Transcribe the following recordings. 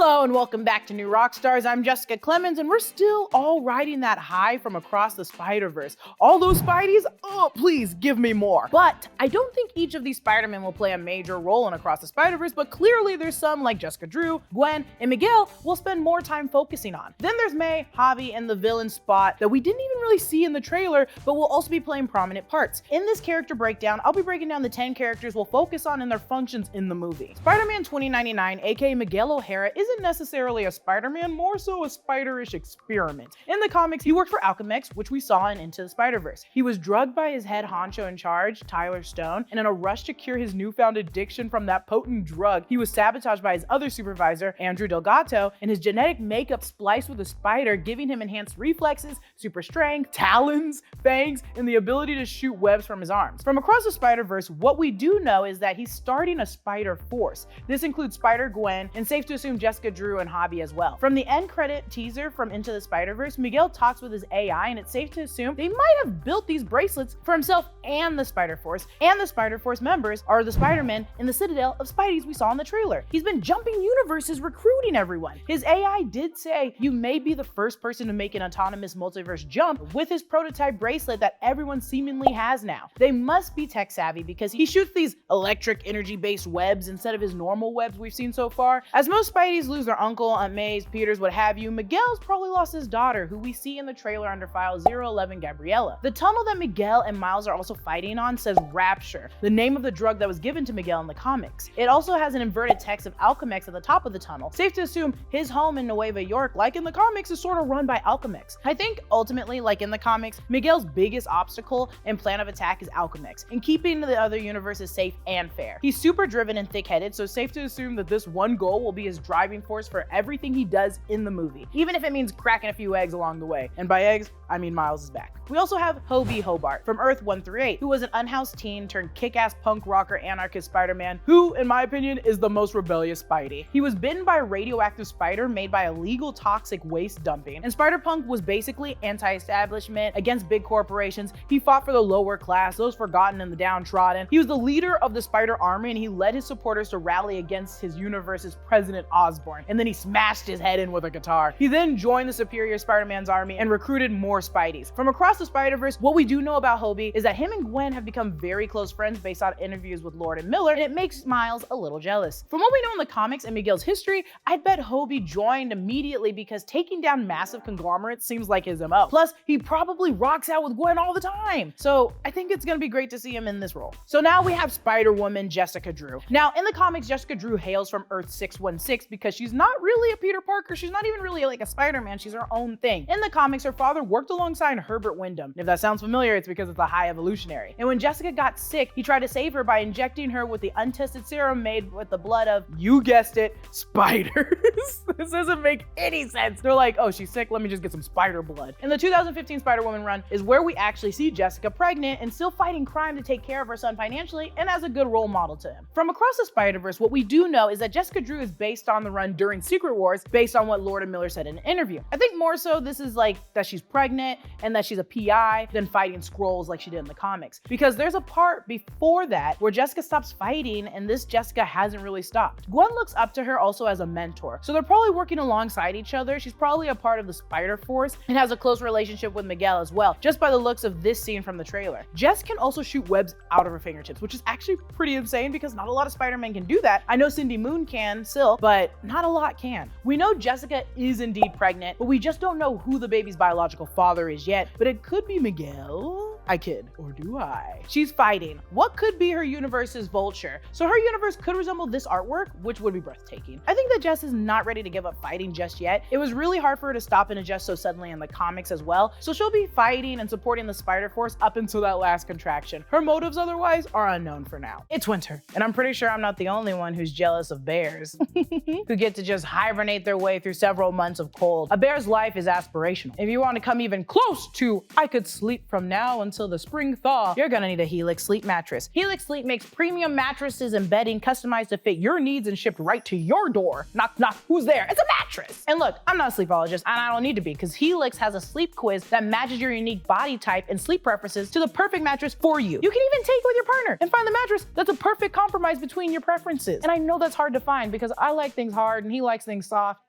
Hello and welcome back to New Rockstars. I'm Jessica Clemons and we're still all riding that high from across the Spider-Verse. All those Spideys? Oh, please give me more. But I don't think each of these Spider-Men will play a major role in Across the Spider-Verse, but clearly there's some like Jessica Drew, Gwen, and Miguel we'll spend more time focusing on. Then there's May, Javi, and the villain Spot that we didn't even really see in the trailer, but will also be playing prominent parts. In this character breakdown, I'll be breaking down the 10 characters we'll focus on and their functions in the movie. Spider-Man 2099, aka Miguel O'Hara, isn't necessarily a Spider-Man, more so a Spider-ish experiment. In the comics, he worked for Alchemax, which we saw in Into the Spider-Verse. He was drugged by his head honcho in charge, Tyler Stone, and in a rush to cure his newfound addiction from that potent drug, he was sabotaged by his other supervisor, Andrew Delgato, and his genetic makeup spliced with a spider, giving him enhanced reflexes, super strength, talons, fangs, and the ability to shoot webs from his arms. From Across the Spider-Verse, what we do know is that he's starting a spider force. This includes Spider-Gwen, and safe to assume Jessica Drew and Javi as well. From the end credit teaser from Into the Spider-Verse, Miguel talks with his AI, and it's safe to assume they might have built these bracelets for himself and the Spider-Force, and the Spider-Force members are the Spider-Men in the Citadel of Spideys we saw in the trailer. He's been jumping universes recruiting everyone. His AI did say you may be the first person to make an autonomous multiverse jump with his prototype bracelet that everyone seemingly has now. They must be tech savvy because he shoots these electric energy-based webs instead of his normal webs we've seen so far. As most Spideys lose their uncle, Aunt May's, Peter's, what have you, Miguel's probably lost his daughter, who we see in the trailer under file 011 Gabriella. The tunnel that Miguel and Miles are also fighting on says Rapture, the name of the drug that was given to Miguel in the comics. It also has an inverted text of Alchemax at the top of the tunnel. Safe to assume his home in Nueva York, like in the comics, is sort of run by Alchemax. I think ultimately, like in the comics, Miguel's biggest obstacle and plan of attack is Alchemax, and keeping the other universes safe and fair. He's super driven and thick-headed, so safe to assume that this one goal will be his driving force for everything he does in the movie, even if it means cracking a few eggs along the way. And by eggs, I mean Miles is back. We also have Hobie Hobart from Earth 138, who was an unhoused teen turned kick-ass punk rocker anarchist Spider-Man, who, in my opinion, is the most rebellious Spidey. He was bitten by a radioactive spider made by illegal toxic waste dumping, and Spider-Punk was basically anti-establishment, against big corporations. He fought for the lower class, those forgotten and the downtrodden. He was the leader of the Spider Army, and he led his supporters to rally against his universe's President Osborn, and then he smashed his head in with a guitar. He then joined the Superior Spider-Man's army and recruited more Spideys. From Across the Spider-Verse, what we do know about Hobie is that him and Gwen have become very close friends based on interviews with Lord and Miller, and it makes Miles a little jealous. From what we know in the comics and Miguel's history, I'd bet Hobie joined immediately because taking down massive conglomerates seems like his MO. Plus, he probably rocks out with Gwen all the time. So I think it's gonna be great to see him in this role. So now we have Spider-Woman Jessica Drew. Now in the comics, Jessica Drew hails from Earth 616 because she's not really a Peter Parker. She's not even really like a Spider-Man. She's her own thing. In the comics, her father worked alongside Herbert Wyndham. If that sounds familiar, it's because it's a high evolutionary. And when Jessica got sick, he tried to save her by injecting her with the untested serum made with the blood of, you guessed it, spiders. This doesn't make any sense. They're like, oh, she's sick, let me just get some spider blood. In the 2015 Spider-Woman run is where we actually see Jessica pregnant and still fighting crime to take care of her son financially and as a good role model to him. From Across the Spider-Verse, what we do know is that Jessica Drew is based on the run during Secret Wars based on what Lord and Miller said in an interview. I think more so this is like that she's pregnant and that she's a PI than fighting Skrulls like she did in the comics. Because there's a part before that where Jessica stops fighting and this Jessica hasn't really stopped. Gwen looks up to her also as a mentor. So they're probably working alongside each other. She's probably a part of the Spider-Force and has a close relationship with Miguel as well, just by the looks of this scene from the trailer. Jess can also shoot webs out of her fingertips, which is actually pretty insane because not a lot of Spider-Men can do that. I know Cindy Moon can, Silk, but not a lot can. We know Jessica is indeed pregnant, but we just don't know who the baby's biological father is yet, but it could be Miguel. I kid, or do I? She's fighting. What could be her universe's Vulture? So her universe could resemble this artwork, which would be breathtaking. I think that Jess is not ready to give up fighting just yet. It was really hard for her to stop and adjust so suddenly in the comics as well, so she'll be fighting and supporting the Spider-Force up until that last contraction. Her motives otherwise are unknown for now. It's winter, and I'm pretty sure I'm not the only one who's jealous of bears, who get to just hibernate their way through several months of cold. A bear's life is aspirational. If you want to come even close to, I could sleep from now until until the spring thaw, you're gonna need a Helix Sleep mattress. Helix Sleep makes premium mattresses and bedding customized to fit your needs and shipped right to your door. Knock, knock, who's there? It's a mattress! And look, I'm not a sleepologist, and I don't need to be, because Helix has a sleep quiz that matches your unique body type and sleep preferences to the perfect mattress for you. You can even take it with your partner and find the mattress that's a perfect compromise between your preferences. And I know that's hard to find because I like things hard and he likes things soft.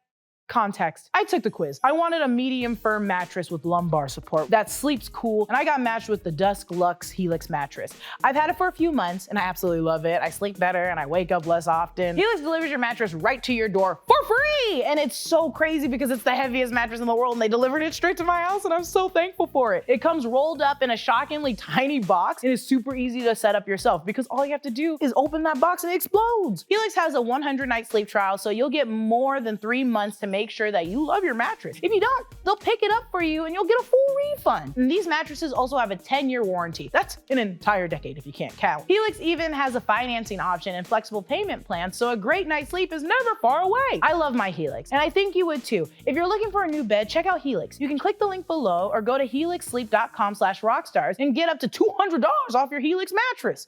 Context. I took the quiz. I wanted a medium firm mattress with lumbar support that sleeps cool, and I got matched with the Dusk Luxe Helix mattress. I've had it for a few months and I absolutely love it. I sleep better and I wake up less often. Helix delivers your mattress right to your door for free! And it's so crazy because it's the heaviest mattress in the world and they delivered it straight to my house and I'm so thankful for it. It comes rolled up in a shockingly tiny box and is super easy to set up yourself because all you have to do is open that box and it explodes. Helix has a 100-night sleep trial, so you'll get more than 3 months to make sure that you love your mattress. If you don't, they'll pick it up for you and you'll get a full refund. And these mattresses also have a 10-year warranty. That's an entire decade if you can't count. Helix even has a financing option and flexible payment plans, so a great night's sleep is never far away. I love my Helix, and I think you would too. If you're looking for a new bed, check out Helix. You can click the link below or go to helixsleep.com/rockstars and get up to $200 off your Helix mattress.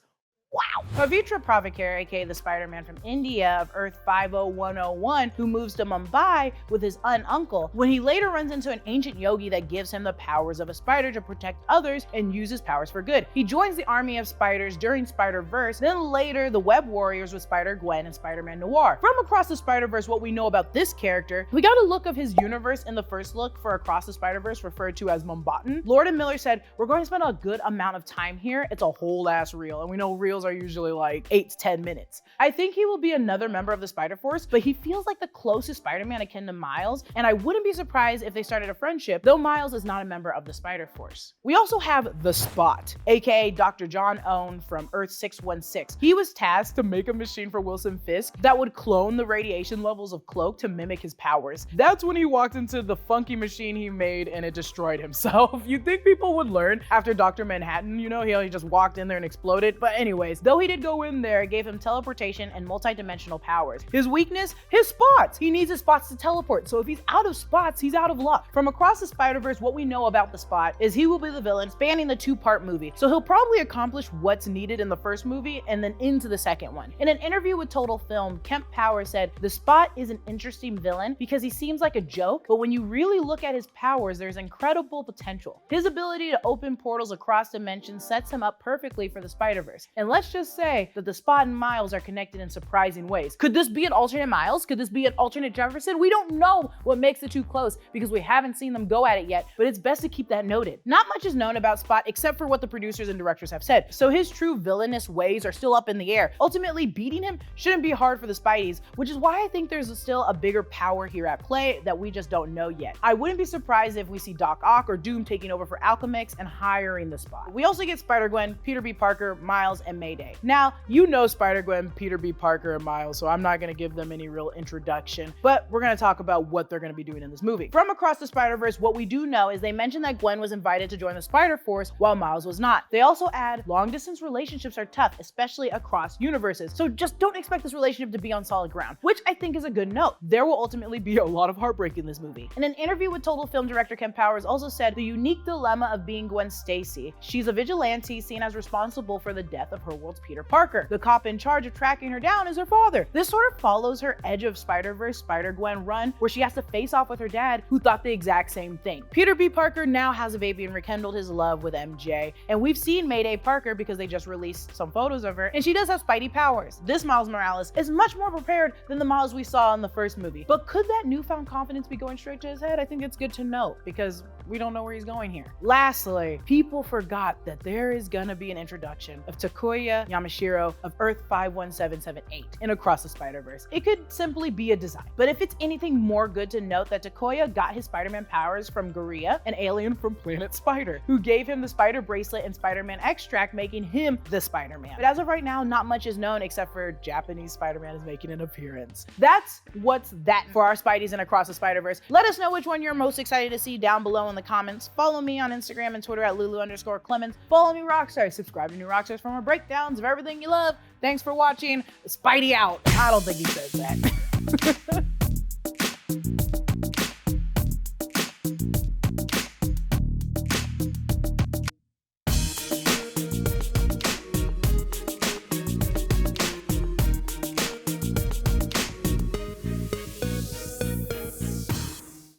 Wow. Pavitra Pravakar, aka the Spider-Man from India of Earth 50101, who moves to Mumbai with his uncle, when he later runs into an ancient yogi that gives him the powers of a spider to protect others and use his powers for good. He joins the army of spiders during Spider-Verse, then later the Web Warriors with Spider-Gwen and Spider-Man Noir. From Across the Spider-Verse, what we know about this character, we got a look of his universe in the first look for Across the Spider-Verse, referred to as Mumbatan. Lord and Miller said, "We're going to spend a good amount of time here. It's a whole ass reel," and we know reels are usually like 8 to 10 minutes. I think he will be another member of the Spider-Force, but he feels like the closest Spider-Man akin to Miles, and I wouldn't be surprised if they started a friendship, though Miles is not a member of the Spider-Force. We also have the Spot, aka Dr. John Owen from Earth 616. He was tasked to make a machine for Wilson Fisk that would clone the radiation levels of Cloak to mimic his powers. That's when he walked into the funky machine he made and it destroyed himself. You'd think people would learn after Dr. Manhattan, you know, he just walked in there and exploded. But anyways, though he did go in there, it gave him teleportation and multi-dimensional powers. His weakness? His spots! He needs his spots to teleport, so if he's out of spots, he's out of luck. From Across the Spider-Verse, what we know about the Spot is he will be the villain spanning the 2-part movie, so he'll probably accomplish what's needed in the first movie and then into the second one. In an interview with Total Film, Kemp Powers said, "The Spot is an interesting villain because he seems like a joke, but when you really look at his powers, there's incredible potential. His ability to open portals across dimensions sets him up perfectly for the Spider-Verse. And let's just say that the Spot and Miles are connected in surprising ways. Could this be an alternate Miles? Could this be an alternate Jefferson? We don't know what makes the two close because we haven't seen them go at it yet, but it's best to keep that noted." Not much is known about Spot except for what the producers and directors have said, so his true villainous ways are still up in the air. Ultimately, beating him shouldn't be hard for the Spideys, which is why I think there's still a bigger power here at play that we just don't know yet. I wouldn't be surprised if we see Doc Ock or Doom taking over for Alchemix and hiring the Spot. We also get Spider-Gwen, Peter B. Parker, Miles, and Mayday. Now, you know Spider-Gwen, Peter B. Parker, and Miles, so I'm not going to give them any real introduction, but we're going to talk about what they're going to be doing in this movie. From Across the Spider-Verse, what we do know is they mentioned that Gwen was invited to join the Spider-Force while Miles was not. They also add, long-distance relationships are tough, especially across universes, so just don't expect this relationship to be on solid ground, which I think is a good note. There will ultimately be a lot of heartbreak in this movie. In an interview with Total Film director Kemp Powers also said, "The unique dilemma of being Gwen Stacy. She's a vigilante seen as responsible for the death of her world's Peter Parker. The cop in charge of tracking her down is her father." This sort of follows her Edge of Spider-Verse Spider-Gwen run, where she has to face off with her dad, who thought the exact same thing. Peter B. Parker now has a baby and rekindled his love with MJ, and we've seen Mayday Parker because they just released some photos of her, and she does have Spidey powers. This Miles Morales is much more prepared than the Miles we saw in the first movie, but could that newfound confidence be going straight to his head? I think it's good to note because we don't know where he's going here. Lastly, people forgot that there is gonna be an introduction of Takuya Yamashiro of Earth 51778 in Across the Spider-Verse. It could simply be a design, but if it's anything more, good to note that Takuya got his Spider-Man powers from Guriya, an alien from Planet Spider, who gave him the Spider Bracelet and Spider-Man extract, making him the Spider-Man. But as of right now, not much is known except for Japanese Spider-Man is making an appearance. That's what's that for our Spideys in Across the Spider-Verse. Let us know which one you're most excited to see down below in the comments. Follow me on Instagram and Twitter at Lulu_Clemons. Follow me Rockstars. Subscribe to New Rockstars for more breakdowns of everything you love. Thanks for watching. Spidey out. I don't think he says that.